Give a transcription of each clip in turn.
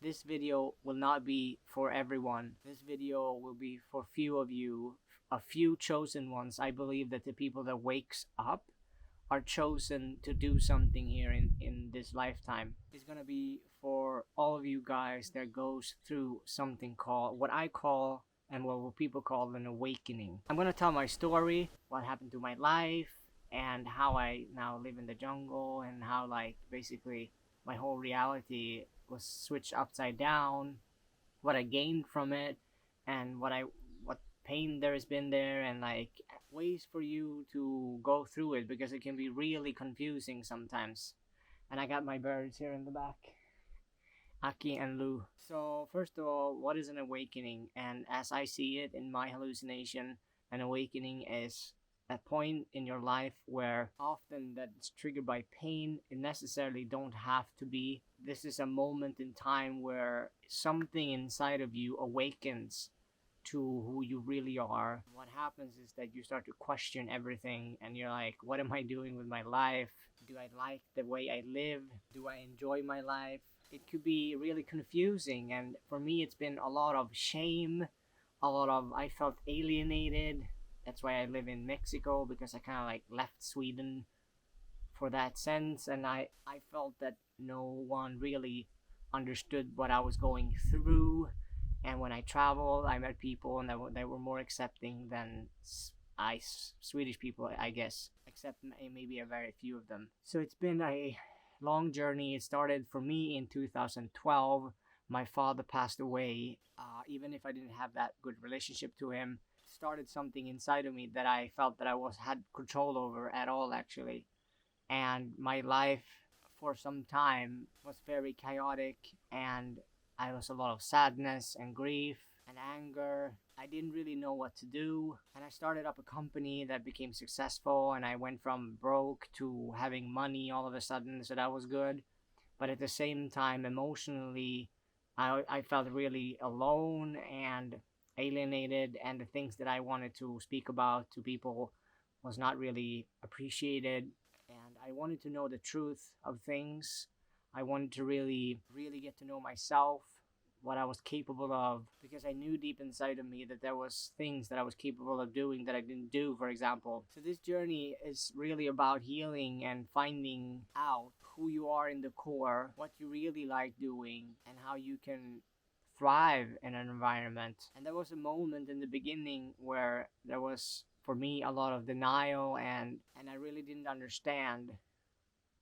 This video will not be for everyone. This video will be for few of you, a few chosen ones. I believe that the people that wakes up are chosen to do something here in this lifetime. It's gonna be for all of you guys that goes through something called, what I call, and what people call an awakening. I'm gonna tell my story, what happened to my life, and how I now live in the jungle, and how basically my whole reality was switched upside down, what I gained from it, and what pain there has been there, and ways for you to go through it, because it can be really confusing sometimes. And I got my birds here in the back, Aki and Lu. So first of all, what is an awakening? And as I see it in my hallucination, an awakening is a point in your life where often that's triggered by pain. It necessarily don't have to be. This is a moment in time where something inside of you awakens to who you really are. What happens is that you start to question everything, and you're like, what am I doing with my life? Do I like the way I live? Do I enjoy my life? It could be really confusing, and for me it's been a lot of shame, I felt alienated. That's why I live in Mexico, because I kind of left Sweden for that sense, and I felt that no one really understood what I was going through. And when I traveled, I met people, and they were more accepting than Swedish people, I guess, except maybe a very few of them. So it's been a long journey. It started for me in 2012. My father passed away. Even if I didn't have that good relationship to him, it started something inside of me that I felt that I had control over at all, actually. And my life for some time was very chaotic, and I was a lot of sadness and grief and anger. I didn't really know what to do, and I started up a company that became successful, and I went from broke to having money all of a sudden, so that was good. But at the same time, emotionally, I felt really alone and alienated, and the things that I wanted to speak about to people was not really appreciated. And I wanted to know the truth of things. I wanted to really get to know myself, what I was capable of, because I knew deep inside of me that there was things that I was capable of doing that I didn't do, for example. So this journey is really about healing and finding out who you are in the core, what you really like doing, and how you can thrive in an environment. And there was a moment in the beginning where there was, for me, a lot of denial, and I really didn't understand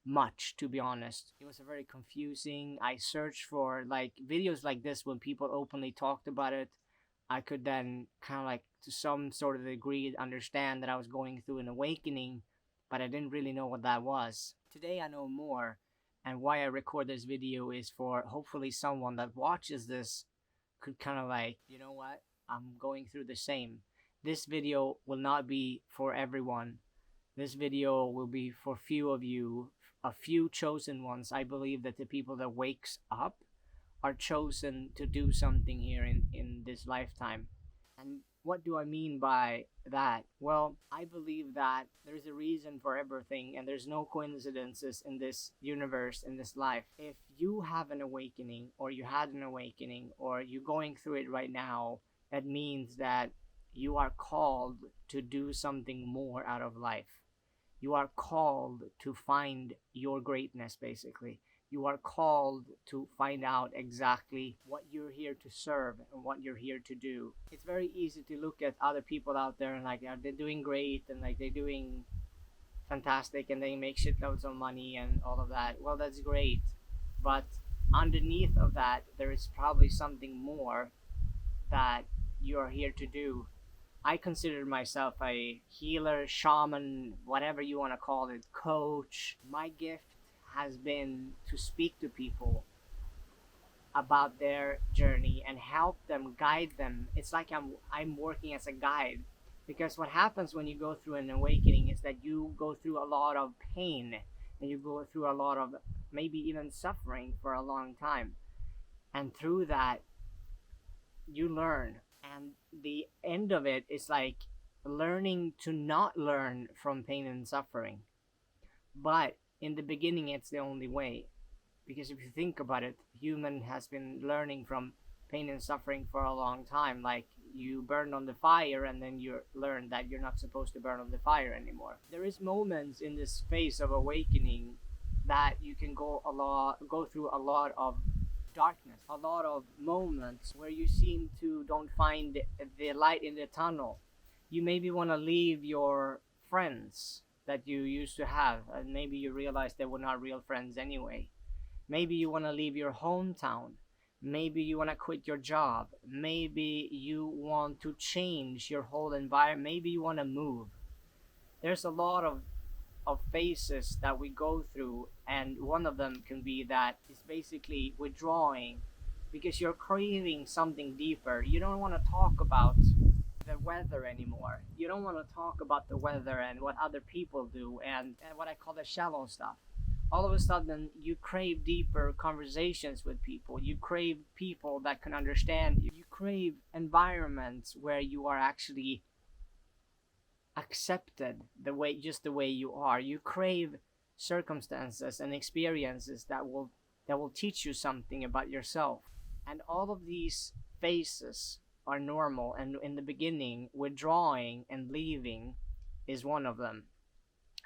much, to be honest. It was a very confusing. I searched for videos like this when people openly talked about it. I could then kind of to some sort of degree understand that I was going through an awakening, but I didn't really know what that was. Today I know more, and why I record this video is for hopefully someone that watches this could kind of you know what, I'm going through the same. This video will not be for everyone. This video will be for few of you, a few chosen ones. I believe that the people that wakes up are chosen to do something here in this lifetime. And what do I mean by that? Well, I believe that there's a reason for everything, and there's no coincidences in this universe, in this life. If you have an awakening, or you had an awakening, or you're going through it right now, that means that you are called to do something more out of life. You are called to find your greatness, basically. You are called to find out exactly what you're here to serve and what you're here to do. It's very easy to look at other people out there and they're doing great, and they're doing fantastic, and they make shitloads of money and all of that. Well, that's great. But underneath of that, there is probably something more that you are here to do. I consider myself a healer, shaman, whatever you want to call it, coach. My gift has been to speak to people about their journey and help them, guide them. It's like I'm working as a guide, because what happens when you go through an awakening is that you go through a lot of pain, and you go through a lot of maybe even suffering for a long time, and through that you learn. And the end of it is learning to not learn from pain and suffering. But in the beginning, it's the only way. Because if you think about it, human has been learning from pain and suffering for a long time. Like, you burn on the fire and then you learn that you're not supposed to burn on the fire anymore. There is moments in this phase of awakening that you can go through a lot of darkness, a lot of moments where you seem to don't find the light in the tunnel. You maybe want to leave your friends that you used to have, and maybe you realize they were not real friends anyway. Maybe you want to leave your hometown. Maybe you want to quit your job. Maybe you want to change your whole environment. Maybe you want to move. There's a lot of phases that we go through, and one of them can be that is basically withdrawing because you're craving something deeper. You don't want to talk about the weather anymore. You don't want to talk about the weather and what other people do, and what I call the shallow stuff. All of a sudden, you crave deeper conversations with people. You crave people that can understand you. You crave environments where you are actually accepted just the way you are. You crave circumstances and experiences that will teach you something about yourself. And all of these phases are normal, and in the beginning, withdrawing and leaving is one of them.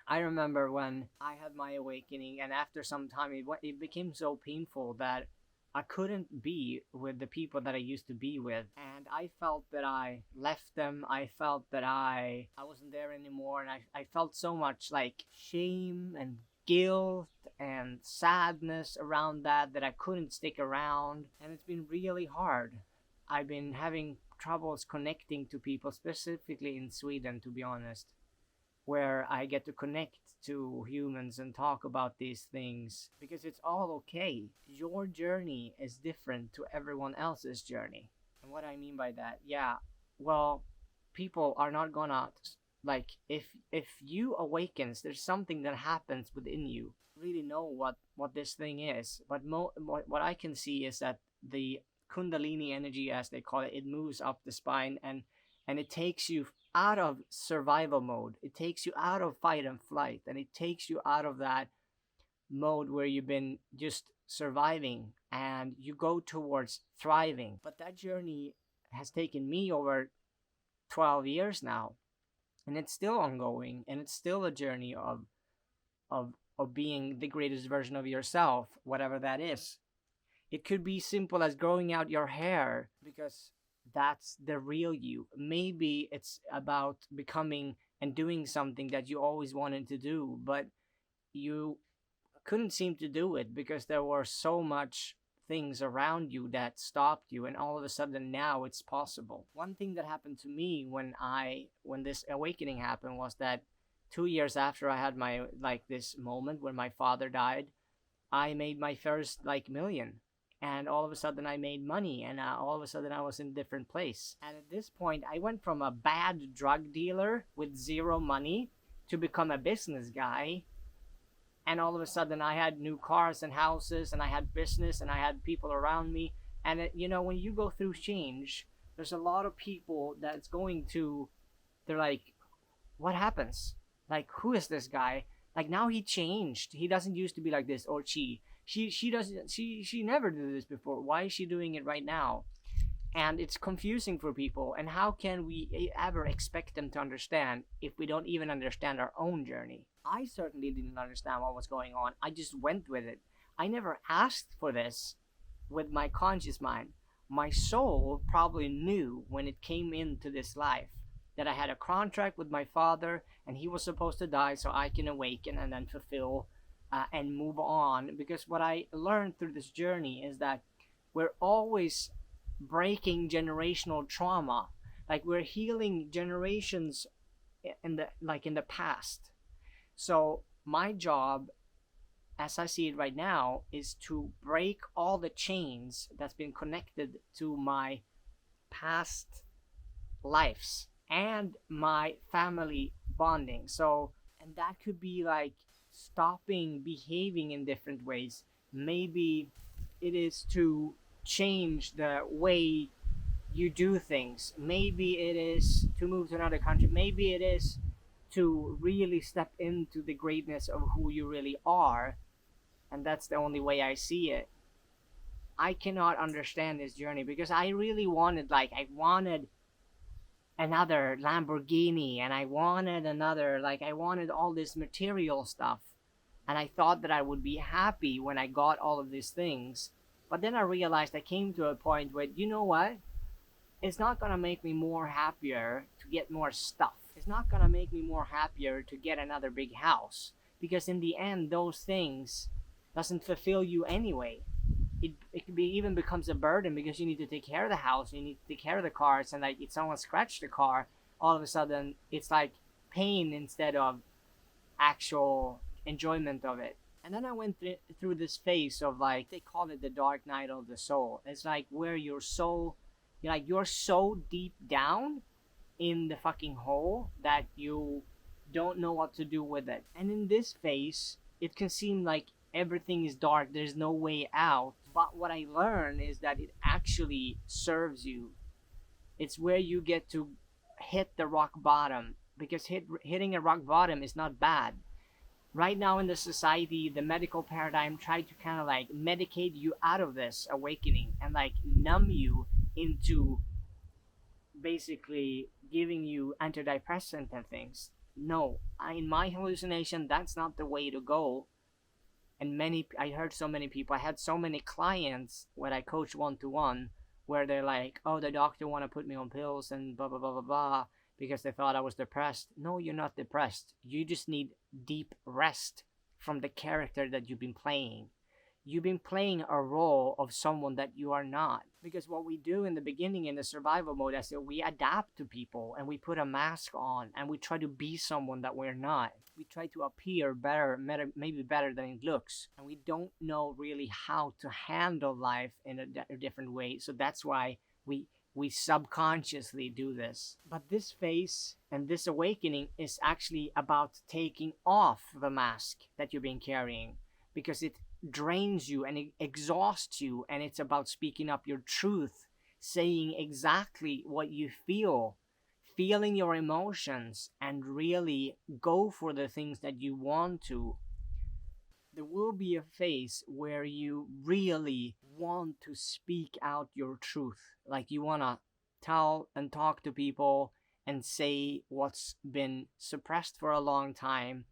I remember when I had my awakening, and after some time it became so painful that I couldn't be with the people that I used to be with, and I felt that I left them. I felt that I wasn't there anymore, and I felt so much like shame and guilt and sadness around that I couldn't stick around, and it's been really hard. I've been having troubles connecting to people, specifically in Sweden, to be honest, where I get to connect to humans and talk about these things, because it's all okay. Your journey is different to everyone else's journey. And what I mean by that, yeah, well, people are not gonna, like, if you awakens, there's something that happens within you. Really know what this thing is, but what I can see is that the Kundalini energy, as they call it, it moves up the spine, and it takes you out of survival mode. It takes you out of fight and flight, and it takes you out of that mode where you've been just surviving, and you go towards thriving. But that journey has taken me over 12 years now, and it's still ongoing, and it's still a journey of being the greatest version of yourself, whatever that is. It could be simple as growing out your hair, because that's the real you. Maybe it's about becoming and doing something that you always wanted to do, but you couldn't seem to do it because there were so much things around you that stopped you, and all of a sudden now it's possible. One thing that happened to me when this awakening happened was that 2 years after I had my this moment when my father died, I made my first million. And all of a sudden I made money, and all of a sudden I was in a different place. And at this point, I went from a bad drug dealer with zero money to become a business guy. And all of a sudden I had new cars and houses, and I had business, and I had people around me. And when you go through change, there's a lot of people that's they're like, what happens? Like, who is this guy? Like, now he changed. He doesn't used to be like this, or she never did this before. Why is she doing it right now? And it's confusing for people. And how can we ever expect them to understand if we don't even understand our own journey? I certainly didn't understand what was going on. I just went with it. I never asked for this with my conscious mind. My soul probably knew when it came into this life that I had a contract with my father, and he was supposed to die so I can awaken and then fulfill and move on. Because what I learned through this journey is that we're always breaking generational trauma. Like, we're healing generations in the past. So my job, as I see it right now, is to break all the chains that's been connected to my past lives and my family bonding. So, and that could be like stopping behaving in different ways. Maybe it is to change the way you do things. Maybe it is to move to another country. Maybe it is to really step into the greatness of who you really are. and that's the only way I see it. I cannot understand this journey because I really wanted, like, I wanted another Lamborghini, and I wanted another, like, I wanted all this material stuff. And I thought that I would be happy when I got all of these things. But then I realized I came to a point where, you know what? It's not gonna make me more happier to get more stuff. It's not gonna make me more happier to get another big house. Because in the end, those things doesn't fulfill you anyway. Even becomes a burden because you need to take care of the house, you need to take care of the cars, and like if someone scratched the car, all of a sudden it's like pain instead of actual enjoyment of it. And then I went through this phase of, like, they call it the dark night of the soul. It's like where you're so deep down in the fucking hole that you don't know what to do with it. And in this phase, it can seem like everything is dark, there's no way out. But what I learned is that it actually serves you. It's where you get to hit the rock bottom, because hitting a rock bottom is not bad. Right now in the society, the medical paradigm tried to kind of like medicate you out of this awakening and like numb you into basically giving you antidepressant and things. No, in my hallucination, that's not the way to go. And I heard so many people, I had so many clients when I coach one-to-one, where they're like, oh, the doctor want to put me on pills and blah blah blah blah blah because they thought I was depressed. No, you're not depressed. You just need deep rest from the character that you've been playing. You've been playing a role of someone that you are not. Because what we do in the beginning in the survival mode is that we adapt to people and we put a mask on and we try to be someone that we're not. We try to appear better, maybe better than it looks. And we don't know really how to handle life in a different way. So that's why we subconsciously do this. But this phase and this awakening is actually about taking off the mask that you've been carrying, because it drains you and it exhausts you, and it's about speaking up your truth, saying exactly what you feel, feeling your emotions, and really go for the things that you want to. There will be a phase where you really want to speak out your truth, like you want to tell and talk to people and say what's been suppressed for a long time.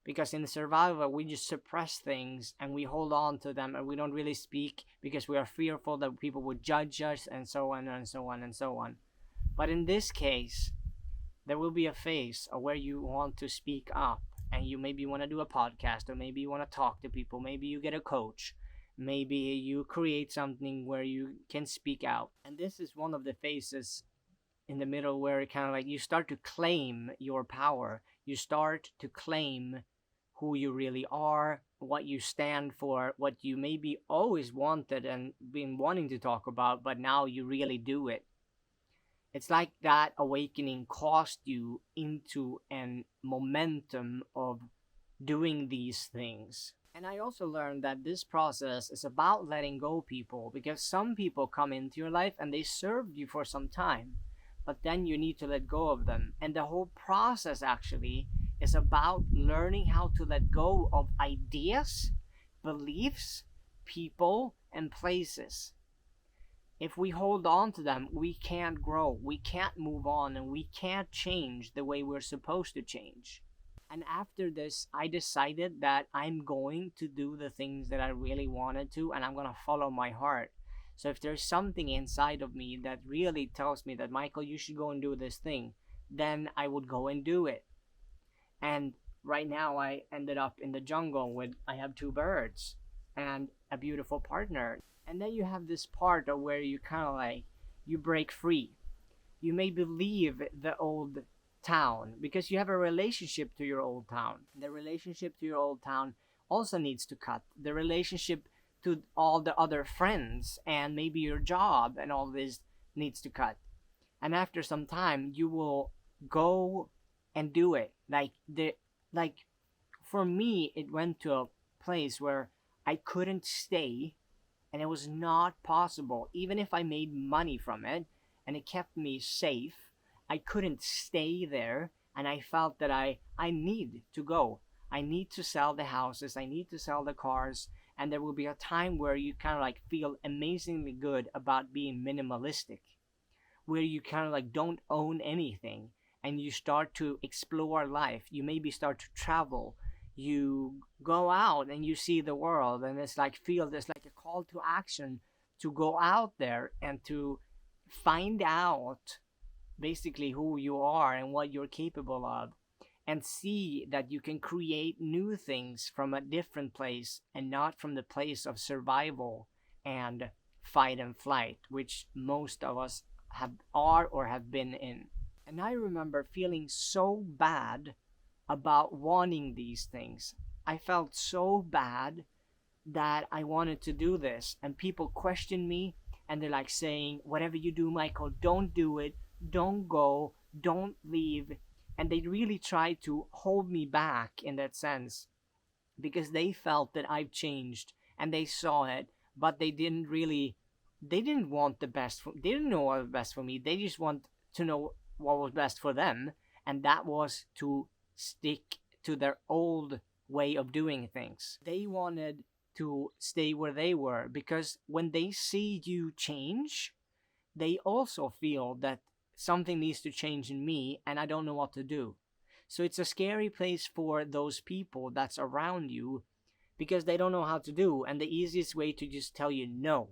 Because in survival, we just suppress things and we hold on to them and we don't really speak because we are fearful that people would judge us, and so on and so on and so on. But in this case, there will be a phase where you want to speak up, and you maybe want to do a podcast, or maybe you want to talk to people, maybe you get a coach, maybe you create something where you can speak out. And this is one of the phases in the middle where it kind of like you start to claim your power. You start to claim who you really are, what you stand for, what you maybe always wanted and been wanting to talk about, but now you really do it. It's like that awakening caused you into an momentum of doing these things. And I also learned that this process is about letting go people, because some people come into your life and they served you for some time, but then you need to let go of them. And the whole process actually is about learning how to let go of ideas, beliefs, people, and places. If we hold on to them, we can't grow, we can't move on, and we can't change the way we're supposed to change. And after this, I decided that I'm going to do the things that I really wanted to, and I'm going to follow my heart. So if there's something inside of me that really tells me that, Michael, you should go and do this thing, then I would go and do it. And right now I ended up in the jungle with, I have 2 birds and a beautiful partner. And then you have this part of where you kind of like, you break free. You maybe leave the old town because you have a relationship to your old town. The relationship to your old town also needs to cut. The relationship to all the other friends and maybe your job and all this needs to cut. And after some time, you will go and do it. Like for me, it went to a place where I couldn't stay, and it was not possible. Even if I made money from it and it kept me safe, I couldn't stay there, and I felt that I need to go. I need to sell the houses, I need to sell the cars, and there will be a time where you kind of like feel amazingly good about being minimalistic, where you kind of like don't own anything, and you start to explore life. You maybe start to travel, you go out and you see the world, and it's like feel there's like a call to action to go out there and to find out basically who you are and what you're capable of, and see that you can create new things from a different place and not from the place of survival and fight and flight, which most of us are or have been in. And I remember feeling so bad about wanting these things. I felt so bad that I wanted to do this, and people question me, and they're like saying, whatever you do, Michael, don't do it, don't go, don't leave. And they really tried to hold me back in that sense, because they felt that I've changed and they saw it, but they didn't want the best they didn't know what was best for me. They just want to know what was best for them, and that was to stick to their old way of doing things. They wanted to stay where they were, because when they see you change, they also feel that something needs to change in me and I don't know what to do. So it's a scary place for those people that's around you, because they don't know how to do, and the easiest way to just tell you no.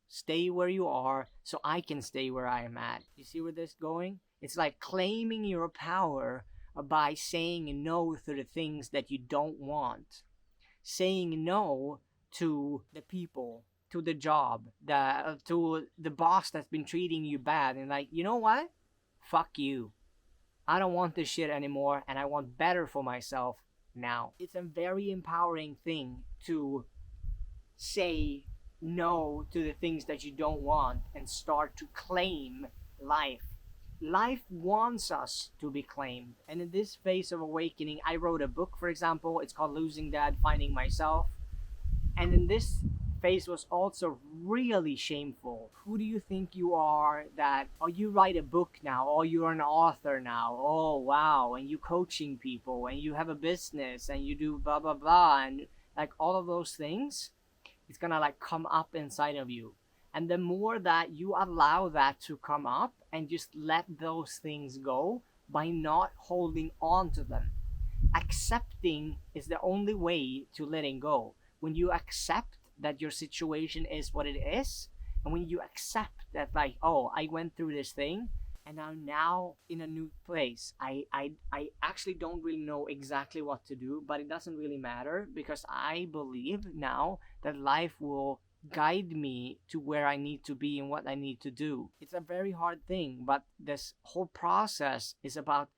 Stay where you are so I can stay where I am at. You see where this is going? It's like claiming your power by saying no to the things that you don't want. Saying no to the people, to the job, to the boss that's been treating you bad, and like, you know what? Fuck you. I don't want this shit anymore, and I want better for myself now. It's a very empowering thing to say no to the things that you don't want and start to claim life. Life wants us to be claimed. And in this phase of awakening, I wrote a book, for example. It's called Losing Dad, Finding Myself. And in this phase was also really shameful. Who do you think you are that, oh, you write a book now, or you're an author now, oh wow, and you coaching people, and you have a business, and you do blah blah blah, and like all of those things, it's gonna like come up inside of you. And the more that you allow that to come up and just let those things go by not holding on to them. Accepting is the only way to letting go. When you accept that your situation is what it is, and when you accept that, like, oh, I went through this thing and I'm now in a new place. I actually don't really know exactly what to do, but it doesn't really matter, because I believe now that life will guide me to where I need to be and what I need to do. It's a very hard thing, but this whole process is about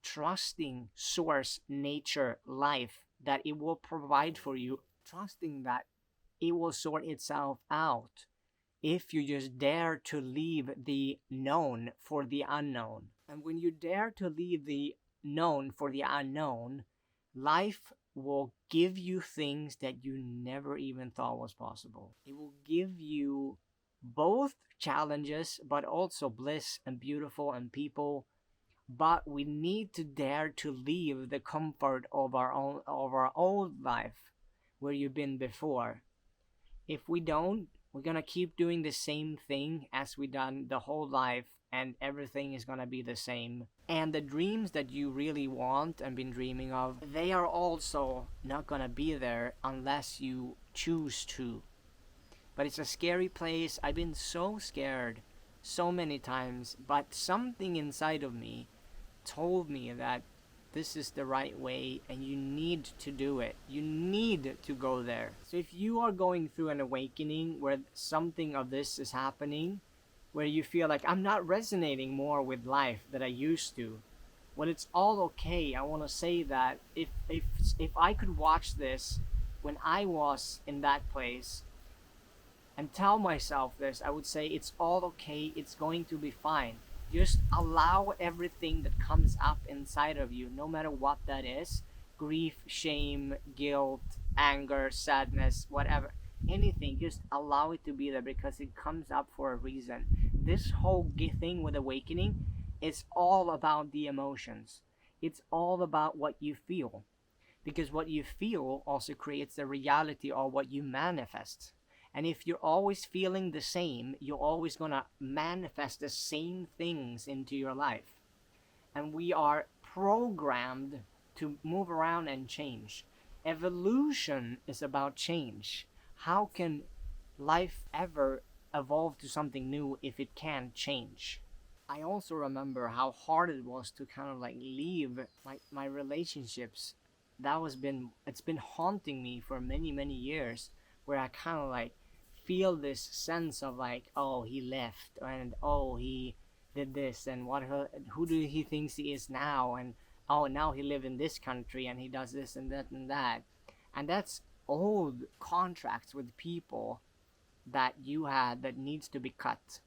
trusting source, nature, life, that it will provide for you, trusting that it will sort itself out if you just dare to leave the known for the unknown. And when you dare to leave the known for the unknown, life will give you things that you never even thought was possible. It will give you both challenges, but also bliss and beautiful and people. But we need to dare to leave the comfort of our old life where you've been before. If we don't, we're gonna keep doing the same thing as we done the whole life, and everything is gonna be the same. And the dreams that you really want and been dreaming of, they are also not gonna be there unless you choose to. But it's a scary place. I've been so scared so many times, but something inside of me told me that this is the right way and you need to do it. You need to go there. So if you are going through an awakening where something of this is happening, where you feel like I'm not resonating more with life that I used to, well, it's all okay. I want to say that if I could watch this when I was in that place and tell myself this, I would say it's all okay. It's going to be fine. Just allow everything that comes up inside of you, no matter what that is, grief, shame, guilt, anger, sadness, whatever, anything, just allow it to be there, because it comes up for a reason. This whole thing with awakening is all about the emotions. It's all about what you feel. because what you feel also creates the reality of what you manifest. And if you're always feeling the same, you're always going to manifest the same things into your life. And we are programmed to move around and change. Evolution is about change. How can life ever evolve to something new if it can't change? I also remember how hard it was to kind of like leave my relationships. It's been haunting me for many years, where I kind of like feel this sense of like, oh, he left, and oh, he did this, and who do he thinks he is now, and oh, now he live in this country and he does this and that and that. And that's old contracts with people that you had that needs to be cut.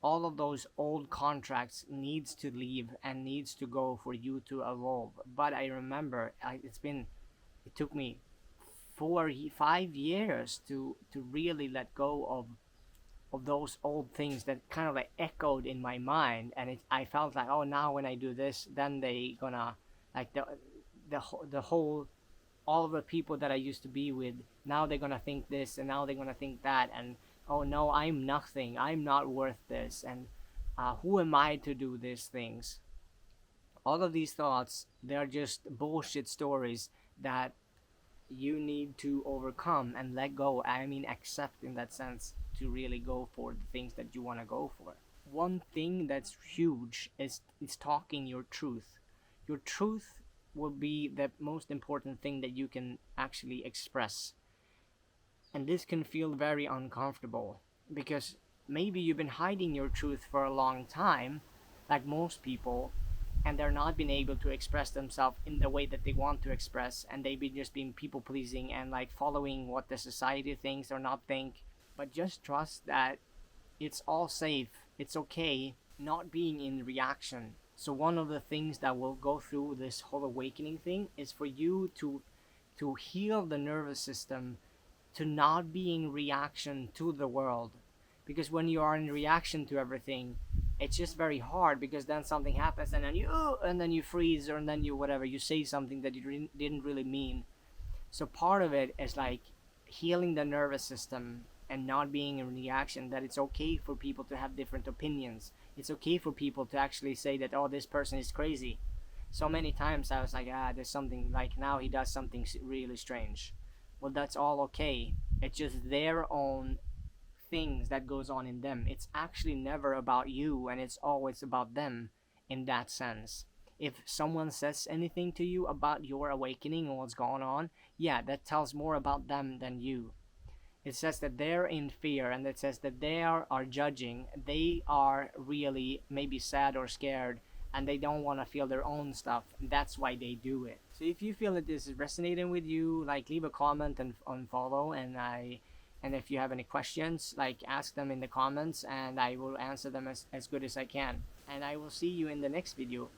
All of those old contracts needs to leave and needs to go for you to evolve. But I remember, it took me 5 years to really let go of those old things that kind of like echoed in my mind. And I felt like, oh, now when I do this, then they gonna like the whole, all of the people that I used to be with, now they're gonna think this and now they're gonna think that, and oh no, I'm nothing, I'm not worth this, and who am I to do these things? All of these thoughts, they're just bullshit stories that you need to overcome and let go. I mean, accept in that sense, to really go for the things that you want to go for. One thing that's huge is talking your truth. Your truth will be the most important thing that you can actually express. And this can feel very uncomfortable, because maybe you've been hiding your truth for a long time, like most people, and they're not been able to express themselves in the way that they want to express, and they've been just being people pleasing and like following what the society thinks or not think. But just trust that it's all safe, it's okay not being in reaction. So one of the things that will go through this whole awakening thing is for you to heal the nervous system, to not be in reaction to the world. Because when you are in reaction to everything, it's just very hard, because then something happens and then you freeze, or and then you whatever, you say something that you didn't really mean. So part of it is like healing the nervous system and not being in reaction, that it's okay for people to have different opinions. It's okay for people to actually say that, oh, this person is crazy. So many times I was like, there's something, like now he does something really strange. Well, that's all okay. It's just their own things that goes on in them. It's actually never about you, and it's always about them in that sense. If someone says anything to you about your awakening or what's going on, yeah, that tells more about them than you. It says that they're in fear, and it says that they are judging. They are really maybe sad or scared, and they don't want to feel their own stuff. That's why they do it. So if you feel that this is resonating with you, like leave a comment and follow, and if you have any questions, like ask them in the comments, and I will answer them as good as I can. And I will see you in the next video.